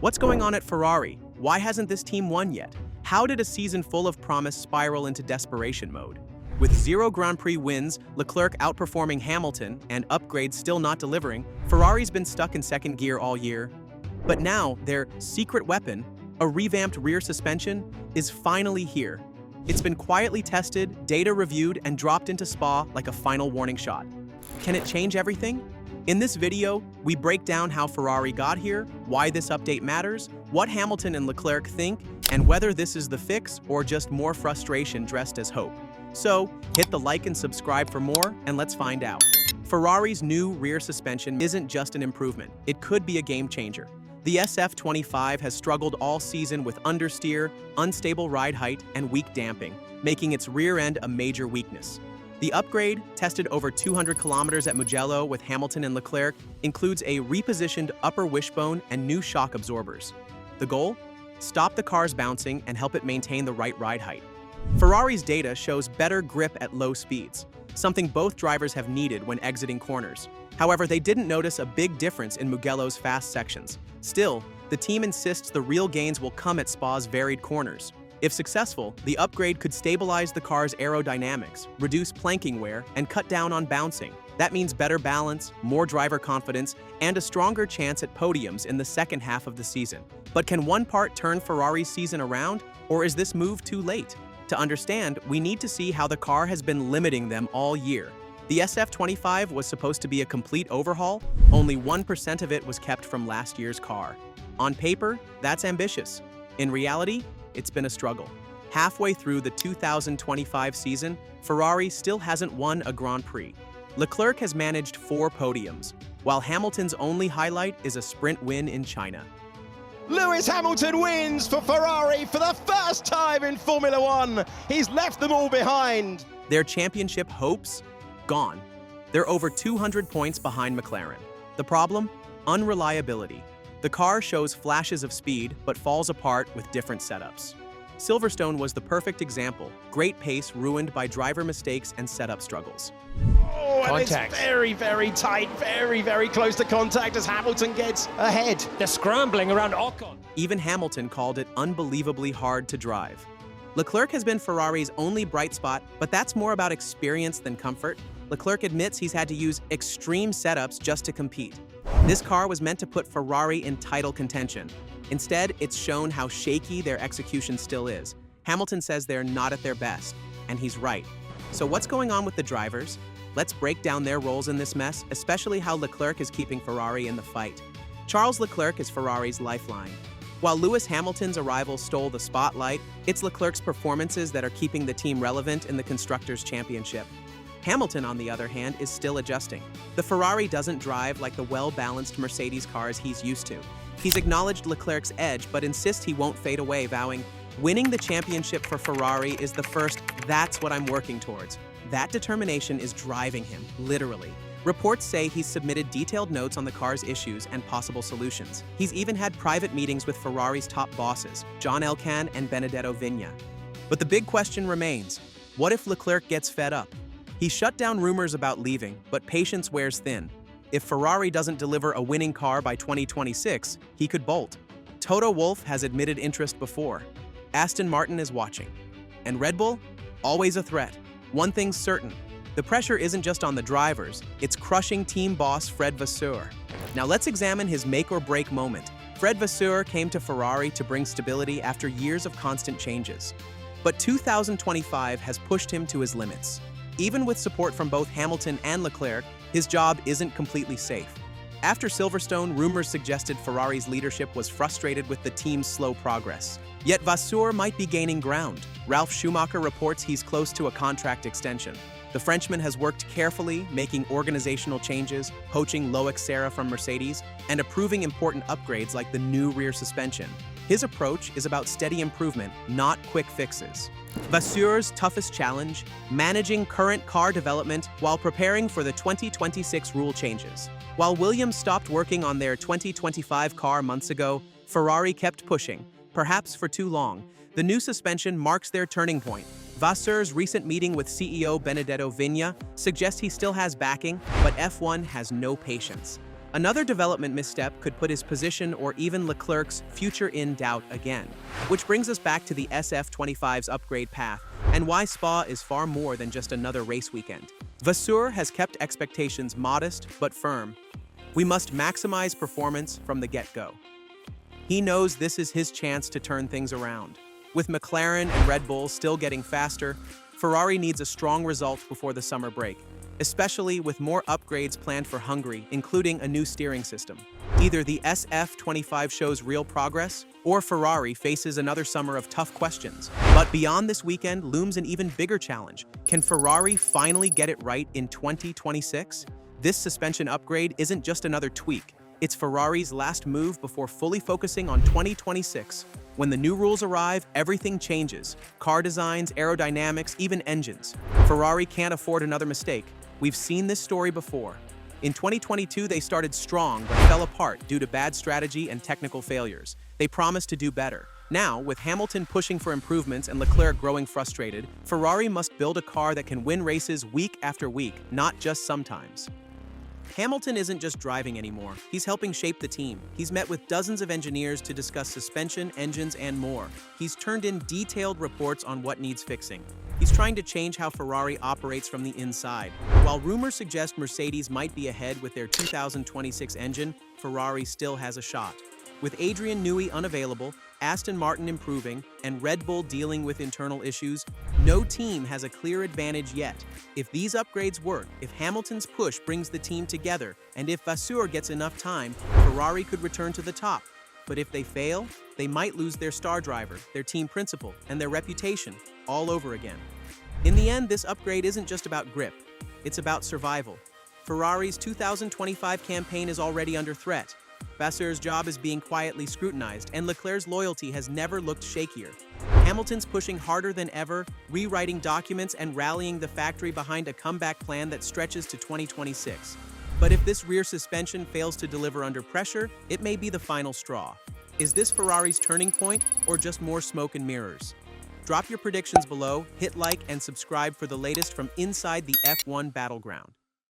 What's going on at Ferrari? Why hasn't this team won yet? How did a season full of promise spiral into desperation mode? With 0 Grand Prix wins, Leclerc outperforming Hamilton, and upgrades still not delivering, Ferrari's been stuck in second gear all year. But now, their secret weapon, a revamped rear suspension, is finally here. It's been quietly tested, data reviewed, and dropped into Spa like a final warning shot. Can it change everything? In this video, we break down how Ferrari got here, why this update matters, what Hamilton and Leclerc think, and whether this is the fix or just more frustration dressed as hope. So, hit the like and subscribe for more, and let's find out. Ferrari's new rear suspension isn't just an improvement, it could be a game changer. The SF25 has struggled all season with understeer, unstable ride height, and weak damping, making its rear end a major weakness. The upgrade, tested over 200 kilometers at Mugello with Hamilton and Leclerc, includes a repositioned upper wishbone and new shock absorbers. The goal? Stop the car's bouncing and help it maintain the right ride height. Ferrari's data shows better grip at low speeds, something both drivers have needed when exiting corners. However, they didn't notice a big difference in Mugello's fast sections. Still, the team insists the real gains will come at Spa's varied corners. If successful, the upgrade could stabilize the car's aerodynamics, reduce planking wear, and cut down on bouncing. That means better balance, more driver confidence, and a stronger chance at podiums in the second half of the season. But can one part turn Ferrari's season around, or is this move too late? To understand, we need to see how the car has been limiting them all year. The SF25 was supposed to be a complete overhaul, only 1% of it was kept from last year's car. On paper, that's ambitious. In reality, it's been a struggle. Halfway through the 2025 season, Ferrari still hasn't won a Grand Prix. Leclerc has managed 4 podiums, while Hamilton's only highlight is a sprint win in China. Lewis Hamilton wins for Ferrari for the first time in Formula One. He's left them all behind. Their championship hopes? Gone. They're over 200 points behind McLaren. The problem? Unreliability. The car shows flashes of speed, but falls apart with different setups. Silverstone was the perfect example. Great pace ruined by driver mistakes and setup struggles. Oh, and contact. It's very, very tight, very, very close to contact as Hamilton gets ahead. They're scrambling around Ocon. Even Hamilton called it unbelievably hard to drive. Leclerc has been Ferrari's only bright spot, but that's more about experience than comfort. Leclerc admits he's had to use extreme setups just to compete. This car was meant to put Ferrari in title contention. Instead, it's shown how shaky their execution still is. Hamilton says they're not at their best, and he's right. So what's going on with the drivers? Let's break down their roles in this mess, especially how Leclerc is keeping Ferrari in the fight. Charles Leclerc is Ferrari's lifeline. While Lewis Hamilton's arrival stole the spotlight, it's Leclerc's performances that are keeping the team relevant in the Constructors' Championship. Hamilton, on the other hand, is still adjusting. The Ferrari doesn't drive like the well-balanced Mercedes cars he's used to. He's acknowledged Leclerc's edge, but insists he won't fade away, vowing, "Winning the championship for Ferrari is the first, that's what I'm working towards." That determination is driving him, literally. Reports say he's submitted detailed notes on the car's issues and possible solutions. He's even had private meetings with Ferrari's top bosses, John Elkann and Benedetto Vigna. But the big question remains, what if Leclerc gets fed up? He shut down rumors about leaving, but patience wears thin. If Ferrari doesn't deliver a winning car by 2026, he could bolt. Toto Wolff has admitted interest before. Aston Martin is watching. And Red Bull? Always a threat. One thing's certain, the pressure isn't just on the drivers, it's crushing team boss Fred Vasseur. Now let's examine his make-or-break moment. Fred Vasseur came to Ferrari to bring stability after years of constant changes. But 2025 has pushed him to his limits. Even with support from both Hamilton and Leclerc, his job isn't completely safe. After Silverstone, rumors suggested Ferrari's leadership was frustrated with the team's slow progress. Yet Vasseur might be gaining ground. Ralf Schumacher reports he's close to a contract extension. The Frenchman has worked carefully, making organizational changes, poaching Loic Serra from Mercedes, and approving important upgrades like the new rear suspension. His approach is about steady improvement, not quick fixes. Vasseur's toughest challenge, managing current car development while preparing for the 2026 rule changes. While Williams stopped working on their 2025 car months ago, Ferrari kept pushing, perhaps for too long. The new suspension marks their turning point. Vasseur's recent meeting with CEO Benedetto Vigna suggests he still has backing, but F1 has no patience. Another development misstep could put his position or even Leclerc's future in doubt again. Which brings us back to the SF25's upgrade path and why Spa is far more than just another race weekend. Vasseur has kept expectations modest but firm. We must maximize performance from the get-go. He knows this is his chance to turn things around. With McLaren and Red Bull still getting faster, Ferrari needs a strong result before the summer break, especially with more upgrades planned for Hungary, including a new steering system. Either the SF25 shows real progress, or Ferrari faces another summer of tough questions. But beyond this weekend looms an even bigger challenge. Can Ferrari finally get it right in 2026? This suspension upgrade isn't just another tweak. It's Ferrari's last move before fully focusing on 2026. When the new rules arrive, everything changes. Car designs, aerodynamics, even engines. Ferrari can't afford another mistake. We've seen this story before. In 2022, they started strong but fell apart due to bad strategy and technical failures. They promised to do better. Now, with Hamilton pushing for improvements and Leclerc growing frustrated, Ferrari must build a car that can win races week after week, not just sometimes. Hamilton isn't just driving anymore, he's helping shape the team. He's met with dozens of engineers to discuss suspension, engines, and more. He's turned in detailed reports on what needs fixing. He's trying to change how Ferrari operates from the inside. While rumors suggest Mercedes might be ahead with their 2026 engine, Ferrari still has a shot. With Adrian Newey unavailable, Aston Martin improving, and Red Bull dealing with internal issues, no team has a clear advantage yet. If these upgrades work, if Hamilton's push brings the team together, and if Vasseur gets enough time, Ferrari could return to the top. But if they fail, they might lose their star driver, their team principal, and their reputation all over again. In the end, this upgrade isn't just about grip, it's about survival. Ferrari's 2025 campaign is already under threat. Vasseur's job is being quietly scrutinized, and Leclerc's loyalty has never looked shakier. Hamilton's pushing harder than ever, rewriting documents and rallying the factory behind a comeback plan that stretches to 2026. But if this rear suspension fails to deliver under pressure, it may be the final straw. Is this Ferrari's turning point, or just more smoke and mirrors? Drop your predictions below, hit like, and subscribe for the latest from inside the F1 battleground.